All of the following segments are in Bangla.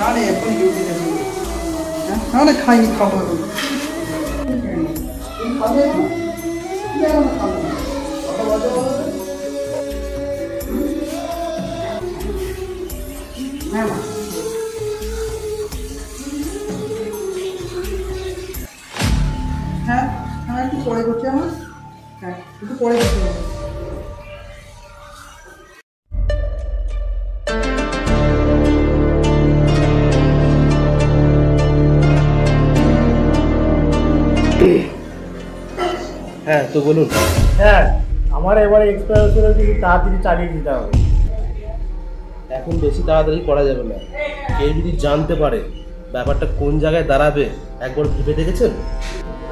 না না এখন ডিউটি যাবো। না না খাইনি, খাবো এখন। খাবে এখন খাবো না। হ্যাঁ হ্যাঁ হ্যাঁ একটু পরে করছি আমার। হ্যাঁ একটু পরে করছি। হ্যাঁ তো বলুন। হ্যাঁ আমার এবারে এক্সপায়ার ওষুধ দিকে তাড়াতাড়ি চালিয়ে দিতে হবে। এখন বেশি তাড়াতাড়ি করা যাবে না, কেউ যদি জানতে পারে ব্যাপারটা কোন জায়গায় দাঁড়াবে একবার ভেবে দেখেছেন?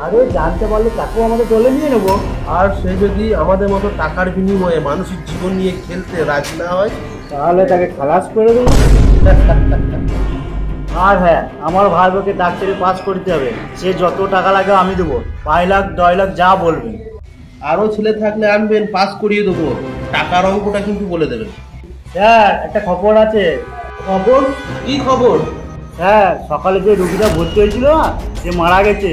আরে জানতে পারলে তাকেও আমাদের দলে নিয়ে নেবো। আর সে যদি আমাদের মতো টাকার বিনিময়ে মানুষের জীবন নিয়ে খেলতে রাজি না হয় তাহলে তাকে খালাস করে দেবো। আর হ্যাঁ আমার ভাইকে ডাক্তারি পাস করতে হবে, সে যত টাকা লাগে আমি দেবো, 5 লাখ 10 লাখ যা বলবেন। আরো ছেলে থাকলে আনবেন, পাস করিয়ে দেবো, টাকার অঙ্কটা কিন্তু বলে দেবেন। স্যার একটা খবর আছে। খবর? কি খবর? হ্যাঁ সকালে যে রুগীটা ভর্তি হয়েছিল না, সে মারা গেছে।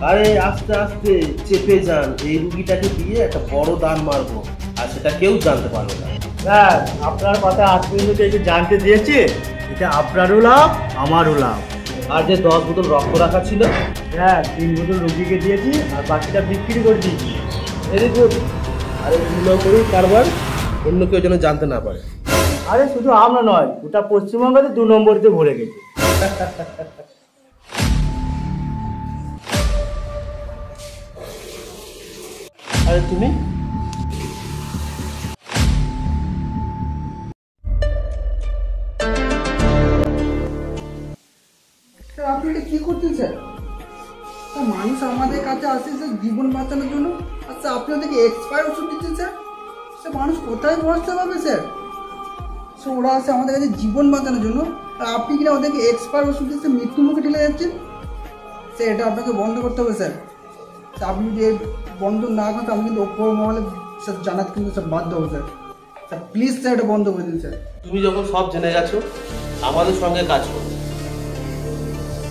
আরে আস্তে আস্তে চেপে যান, এই রুগীটাকে দিয়ে একটা বড় দান মারবো, আর সেটা কেউ জানতে পারবে না। স্যার আপনার কথা আজ পর্যন্ত একটু জানতে দিয়েছে, এটা আপনারও লাভ আমারও লাভ। আর যে 10 বোতল রক্ত রাখা ছিল, হ্যাঁ 3 বোতল রুগীকে দিয়েছি আর বাকিটা বিক্রি করে দিয়েছি। Very good. আর এই 2 নম্বরের কারবার অন্য কেউ যেন জানতে না পারে। আরে শুধু আমরা নয়, গোটা পশ্চিমবঙ্গতে 2 নম্বরিতে ভরে গেছে। আরে তুমি আপনি এটা কি করছেন স্যার? মানুষ আমাদের কাছে আসে স্যার জীবন বাঁচানোর জন্য, আচ্ছা আপনি ওদেরকে এক্সপায়ার ওষুধ দিচ্ছেন স্যার। স্যার মানুষ কোথায় ভরসা পাবে স্যার? স্যার ওরা আসে আমাদের কাছে জীবন বাঁচানোর জন্য, আর আপনি কিনা ওদেরকে এক্সপায়ার ওষুধ দিচ্ছে মৃত্যুর মুখে ঠেলে যাচ্ছেন। স্যার এটা আপনাকে বন্ধ করতে হবে স্যার। আপনি যদি বন্ধ না করেন আমি কিন্তু ওপর মহলে স্যার জানাতে কিন্তু স্যার বাধ্য হবো স্যার। স্যার প্লিজ স্যার এটা বন্ধ করে দিন স্যার। তুমি যখন সব জেনে গেছো, আমাদের সঙ্গে কাজ করো,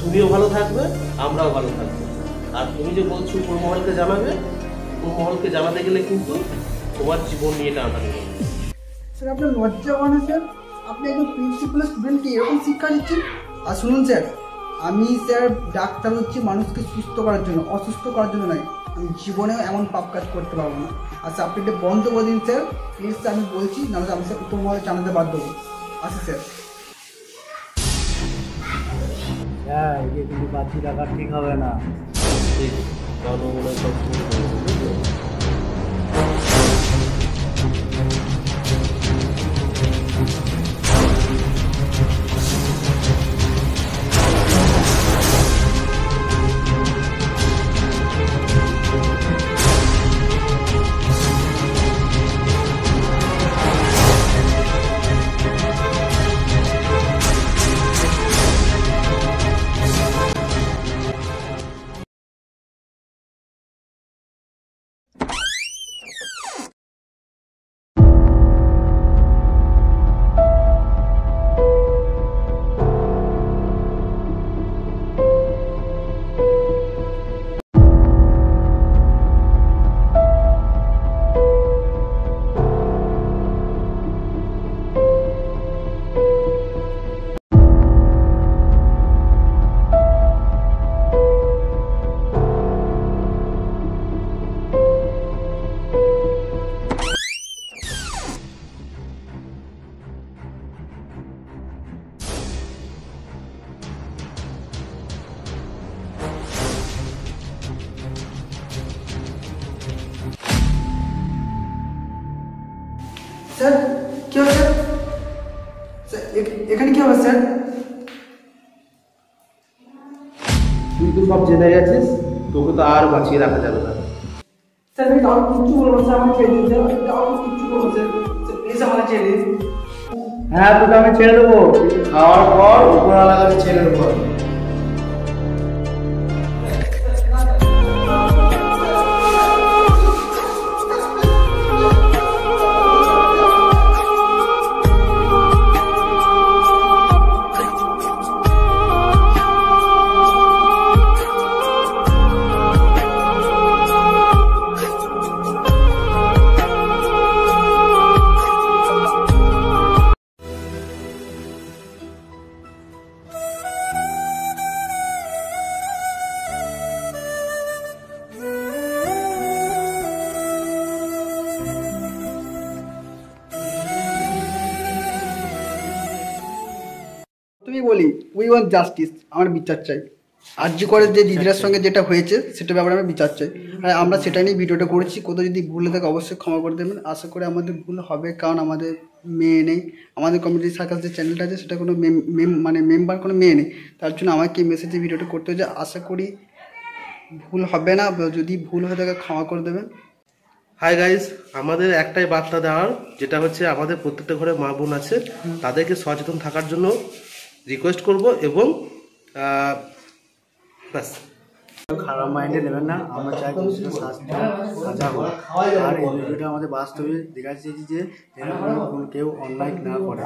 তুমিও ভালো থাকবে, আমরাও ভালো থাকবো। আর তুমি যে বলছো উপরমহলকে জানাবে, উপরমহলকে জানাতে গেলে কিন্তু তোমার জীবন নিয়ে টানাটানি হবে। স্যার আপনার লজ্জা মানে স্যার, আপনি একজন প্রিন্সিপালের স্টুডেন্টকে এরকম শিক্ষা দিচ্ছেন। আর শুনুন স্যার, আমি স্যার ডাক্তার হচ্ছি মানুষকে সুস্থ করার জন্য, অসুস্থ করার জন্য নয়। আমি জীবনেও এমন পাপ কাজ করতে পারবো না। আচ্ছা আপনি এটা বন্ধ করে দিন স্যার প্লিজ স্যার, আমি বলছি, নাহলে আমি স্যার উপরমহলে জানাতে বাধ্য হবো। আচ্ছা স্যার। হ্যাঁ একে কিন্তু বাঁচিয়ে রাখা ঠিক হবে না। ঠিক জনগণের সব শুরু করে দেবে। স্যার কি হবে স্যার? স্যার এখানে কি হবে স্যার? তুই তো সব জেনে গেছিস, তোকে তো আর বাঁচিয়ে রাখা যাবে না। স্যার আমি কারো কিচ্ছু বলবো স্যার, আমাকে ছেড়ে দিন স্যার, কারো কিচ্ছু বলবো স্যার, প্লিজ আমাকে ছেড়ে দিন। হ্যাঁ তোকে আমি ছেড়ে দেবো, খাওয়ার পর উপরওয়ালা কাছে ছেড়ে দেবো। তুমি বলি উই ওয়ান্ট জাস্টিস, আমার বিচার চাই। আরজি করে যে দিদিরার সঙ্গে যেটা হয়েছে সেটা ব্যাপারে আমরা বিচার চাই। আর আমরা সেটা নিয়ে ভিডিওটা করেছি। কোথাও যদি ভুল হয়ে থাকে অবশ্যই ক্ষমা করে দেবেন। আশা করি আমাদের ভুল হবে, কারণ আমাদের মেয়ে নেই। আমাদের কমিউনিটি সার্কাস যে চ্যানেলটা আছে সেটা কোনো মেম্বার কোনো মেয়ে নেই, তার জন্য আমাকে মেসেজে ভিডিওটা করতে হয়েছে। আশা করি ভুল হবে না, যদি ভুল হয়ে থাকে ক্ষমা করে দেবেন। হাই গাইস, আমাদের একটাই বার্তা দেওয়ার, যেটা হচ্ছে আমাদের প্রত্যেকটা ঘরে মা বোন আছে, তাদেরকে সচেতন থাকার জন্য রিকোয়েস্ট করব এবং ব্যাস। খারাপ মাইন্ডে নেবেন না, আমরা চাই কিছুটা শাস্তি সাজা হোক। আর এই ভিডিওটা আমাদের বাস্তবে দেখা যাচ্ছে যে কেউ অন্যায় না করে।